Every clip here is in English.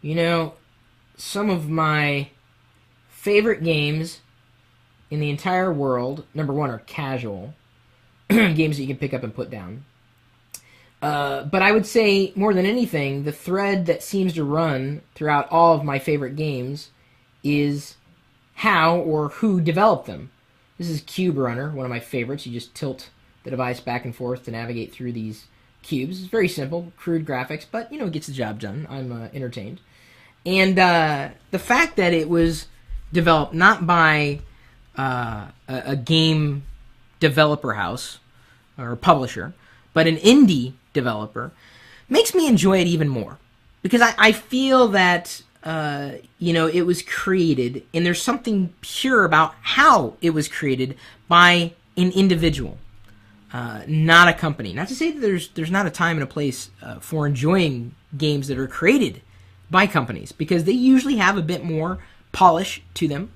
You know, some of my favorite games in the entire world, number one, are casual games that you can pick up and put down. But I would say, more than anything, the thread that seems to run throughout all of my favorite games is how or who developed them. This is Cube Runner, one of my favorites. You just tilt the device back and forth to navigate through these cubes. It's very simple, crude graphics, but it gets the job done. I'm entertained. And the fact that it was developed not by a game developer house or publisher, but an indie developer, makes me enjoy it even more. Because I feel that, it was created, and there's something pure about how it was created by an individual, not a company. Not to say that there's not a time and a place for enjoying games that are created by companies, because they usually have a bit more polish to them.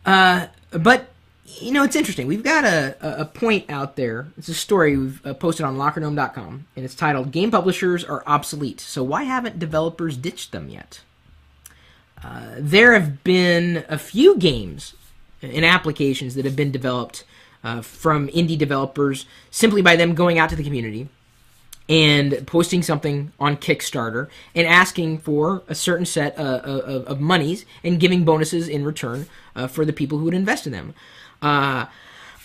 But it's interesting. We've got a point out there. It's a story we've posted on LockerGnome.com, and it's titled "Game Publishers Are Obsolete. So Why Haven't Developers Ditched Them Yet?" There have been a few games and applications that have been developed from indie developers simply by them going out to the community and posting something on Kickstarter and asking for a certain set of monies and giving bonuses in return for the people who would invest in them. Let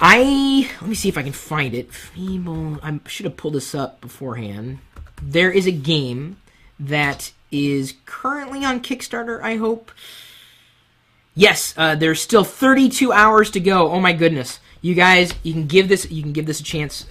me see if I can find it. I should have pulled this up beforehand. There is a game that is currently on Kickstarter, I hope. Yes, there's still 32 hours to go. Oh my goodness. You guys, you can give this a chance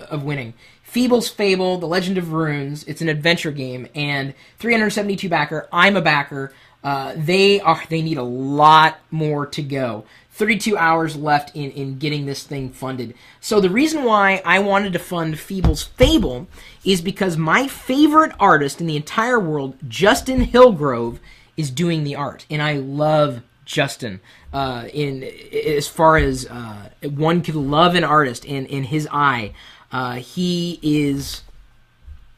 of winning. Feeble's Fable, The Legend of Runes. It's an adventure game, and 372 backer. I'm a backer. They need a lot more to go. 32 hours left in getting this thing funded. So the reason why I wanted to fund Feeble's Fable is because my favorite artist in the entire world, Justin Hillgrove, is doing the art, and I love Justin. As far as one could love an artist in his eye, he is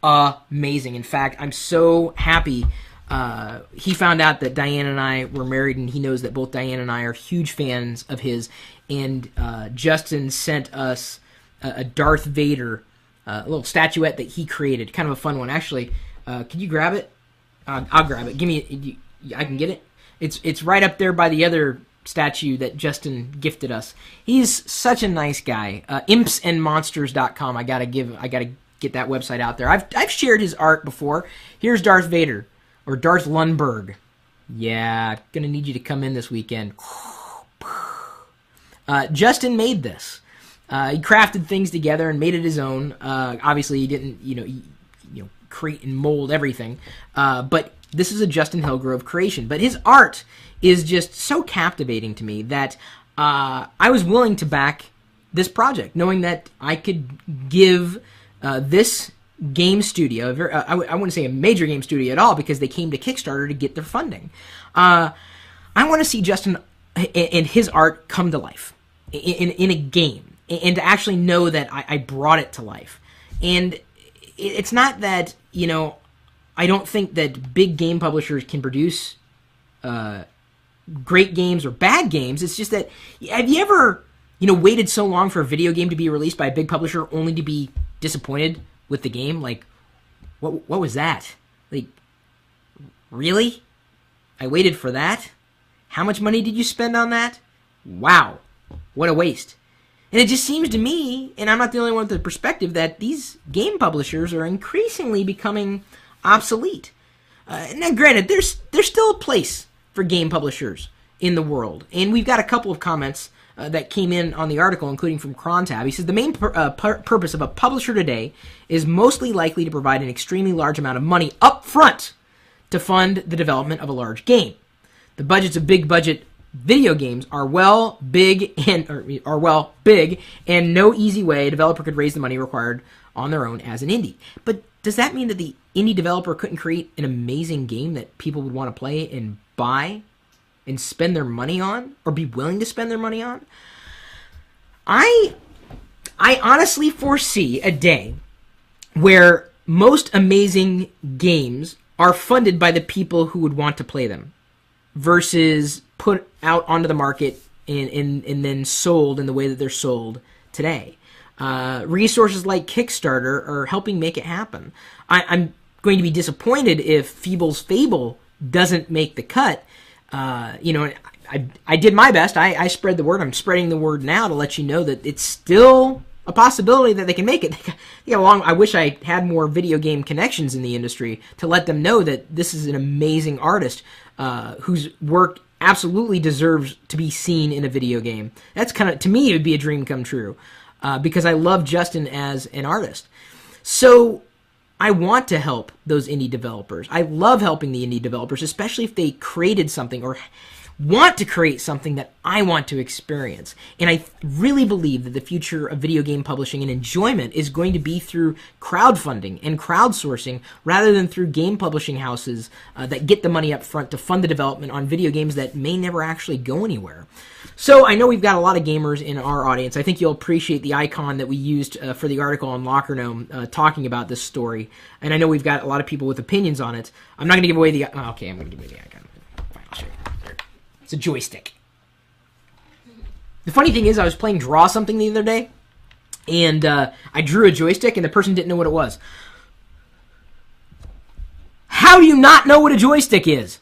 amazing. In fact, I'm so happy. He found out that Diane and I were married, and he knows that both Diane and I are huge fans of his. And Justin sent us a Darth Vader, a little statuette that he created. Kind of a fun one. Actually, can you grab it? I'll grab it. I can get it. It's right up there by the other statue that Justin gifted us. He's such a nice guy. Impsandmonsters.com. I gotta get that website out there. I've shared his art before. Here's Darth Vader. Or Darth Lundberg. Yeah, gonna need you to come in this weekend. Justin made this. He crafted things together and made it his own. Obviously, he didn't, create and mold everything. But this is a Justin Hillgrove creation. But his art is just so captivating to me that I was willing to back this project, knowing that I could give this game studio, I wouldn't say a major game studio at all, because they came to Kickstarter to get their funding. I want to see Justin and his art come to life in a game, and to actually know that I brought it to life. And it's not that, I don't think that big game publishers can produce great games or bad games. It's just that, have you ever, waited so long for a video game to be released by a big publisher only to be disappointed with the game? Like, what was that? Like, really? I waited for that? How much money did you spend on that? Wow, what a waste. And it just seems to me, and I'm not the only one with the perspective, that these game publishers are increasingly becoming obsolete. Now, granted, there's still a place for game publishers in the world, and we've got a couple of comments that came in on the article, including from Crontab. He says, the main purpose of a publisher today is mostly likely to provide an extremely large amount of money up front to fund the development of a large game. The budgets of big budget video games are big, and no easy way a developer could raise the money required on their own as an indie. But does that mean that the indie developer couldn't create an amazing game that people would want to play and buy and spend their money on, or be willing to spend their money on? I honestly foresee a day where most amazing games are funded by the people who would want to play them versus put out onto the market and then sold in the way that they're sold today. Resources like Kickstarter are helping make it happen. I'm going to be disappointed if Feeble's Fable doesn't make the cut. I did my best. I spread the word. I'm spreading the word now to let you know that it's still a possibility that they can make it. I wish I had more video game connections in the industry to let them know that this is an amazing artist whose work absolutely deserves to be seen in a video game. That's to me, it would be a dream come true because I love Justin as an artist. So I want to help those indie developers. I love helping the indie developers, especially if they created something or want to create something that I want to experience. And I really believe that the future of video game publishing and enjoyment is going to be through crowdfunding and crowdsourcing rather than through game publishing houses that get the money up front to fund the development on video games that may never actually go anywhere. So I know we've got a lot of gamers in our audience. I think you'll appreciate the icon that we used for the article on Locker Gnome talking about this story. And I know we've got a lot of people with opinions on it. I'm not going to give away the... okay, I'm going to give away the icon. Fine, I'll show you. There. It's a joystick. The funny thing is I was playing Draw Something the other day, and I drew a joystick, and the person didn't know what it was. How do you not know what a joystick is?